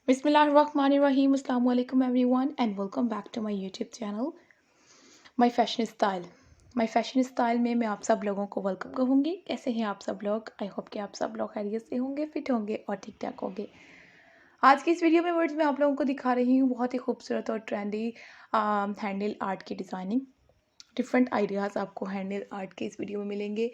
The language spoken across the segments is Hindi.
Bismillahirrahmanirrahim. Assalamu alaikum everyone and welcome back to my YouTube channel My Fashion Style. My Fashion Style में मैं आप सब लोगों को वेलकम कहूँगी। कैसे हैं आप सब लोग? आई होप कि आप सब लोग खैरियत से होंगे, फिट होंगे और ठीक ठाक होंगे। आज की इस वीडियो में वर्ड्स मैं आप लोगों को दिखा रही हूँ बहुत ही खूबसूरत और ट्रेंडी हैंडल आर्ट की डिज़ाइनिंग। डिफरेंट आइडियाज़ आपको हैंडल आर्ट के इस वीडियो में मिलेंगे।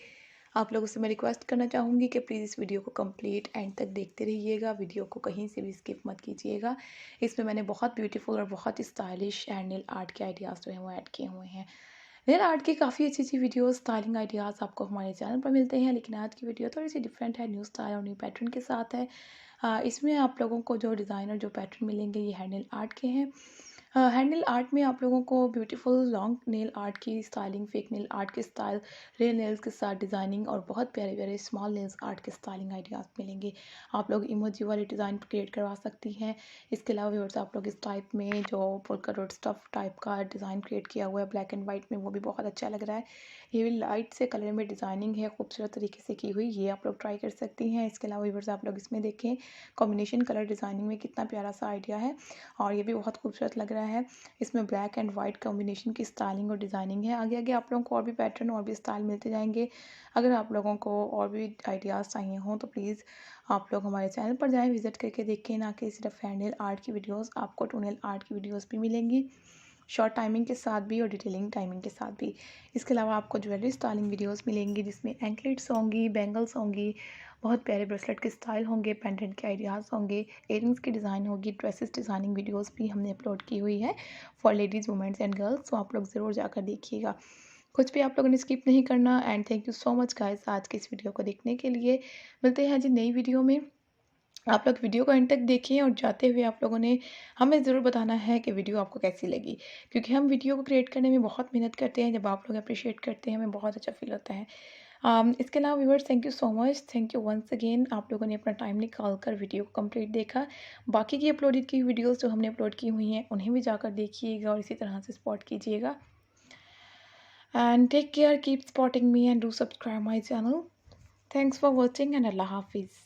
आप लोगों से मैं रिक्वेस्ट करना चाहूँगी कि प्लीज़ इस वीडियो को कंप्लीट एंड तक देखते रहिएगा। वीडियो को कहीं से भी स्किप मत कीजिएगा। इसमें मैंने बहुत ब्यूटीफुल और बहुत ही स्टाइलिश हैंडल आर्ट के आइडियाज़ जो हैं वो ऐड किए हुए हैं। नेल आर्ट की काफ़ी अच्छी अच्छी वीडियोस स्टाइलिंग आइडियाज़ आपको हमारे चैनल पर मिलते हैं, लेकिन आज की वीडियो थोड़ी सी डिफरेंट है, न्यू स्टाइल और न्यू पैटर्न के साथ है। इसमें आप लोगों को जो डिज़ाइन और जो पैटर्न मिलेंगे ये हैंडल आर्ट के हैं। हैंडल आर्ट में आप लोगों को ब्यूटीफुल लॉन्ग नेल आर्ट की स्टाइलिंग, फेक नेल आर्ट के स्टाइल, रियल नेल्स के साथ डिज़ाइनिंग और बहुत प्यारे प्यारे स्मॉल नेल्स आर्ट के स्टाइलिंग आइडियाज़ मिलेंगे। आप लोग इमोजी वाले डिज़ाइन क्रिएट करवा सकती हैं। इसके अलावा व्यूअर्स आप लोग इस टाइप में जो पोल्का डॉट स्टफ टाइप का डिज़ाइन क्रिएट किया हुआ है ब्लैक एंड वाइट में, वो भी बहुत अच्छा लग रहा है। ये भी लाइट से कलर में डिज़ाइनिंग है खूबसूरत तरीके से की हुई, ये आप लोग ट्राई कर सकती हैं। इसके अलावा व्यूअर्स आप लोग इसमें देखें कॉम्बिनेशन कलर डिज़ाइनिंग में कितना प्यारा सा आइडिया है और ये भी बहुत खूबसूरत लग रहा है। इसमें ब्लैक एंड वाइट कॉम्बिनेशन की स्टाइलिंग और डिज़ाइनिंग है। आगे आगे आप लोगों को और भी पैटर्न और भी स्टाइल मिलते जाएंगे। अगर आप लोगों को और भी आइडियाज़ चाहिए हों तो प्लीज़ आप लोग हमारे चैनल पर जाएं, विजिट करके देखें। ना कि सिर्फ हैंडल आर्ट की वीडियोस, आपको टूनेल आर्ट की वीडियोस भी मिलेंगी, शॉर्ट टाइमिंग के साथ भी और डिटेलिंग टाइमिंग के साथ भी। इसके अलावा आपको ज्वेलरी स्टाइलिंग वीडियोस मिलेंगी जिसमें एंकलेट्स होंगी, बैंगल्स होंगी, बहुत प्यारे ब्रेसलेट के स्टाइल होंगे, पेंडेंट के आइडियाज़ होंगे, इयरिंग्स की डिज़ाइन होगी, ड्रेसेस डिज़ाइनिंग वीडियोस भी हमने अपलोड की हुई है for ladies, women's and girls. तो आप लोग ज़रूर जाकर देखिएगा, कुछ भी आप लोगों ने स्किप नहीं करना। And thank you so much guys आज के इस वीडियो को देखने के लिए। मिलते हैं जी नई वीडियो में। आप लोग वीडियो को एंड तक देखिए और जाते हुए आप लोगों ने हमें ज़रूर बताना है कि वीडियो आपको कैसी लगी, क्योंकि हम वीडियो को क्रिएट करने में बहुत मेहनत करते हैं। जब आप लोग अप्रिशिएट करते हैं हमें बहुत अच्छा फील होता है। इसके अलावा viewers thank you so much, thank you once again. आप लोगों ने अपना टाइम निकाल कर वीडियो को कंप्लीट देखा। बाकी की अपलोडेड की वीडियोस जो हमने अपलोड की हुई हैं उन्हें भी जाकर देखिएगा और इसी तरह से सपोर्ट कीजिएगा। And take care, keep supporting me and do subscribe my channel. Thanks for watching and अल्लाह हाफिज़।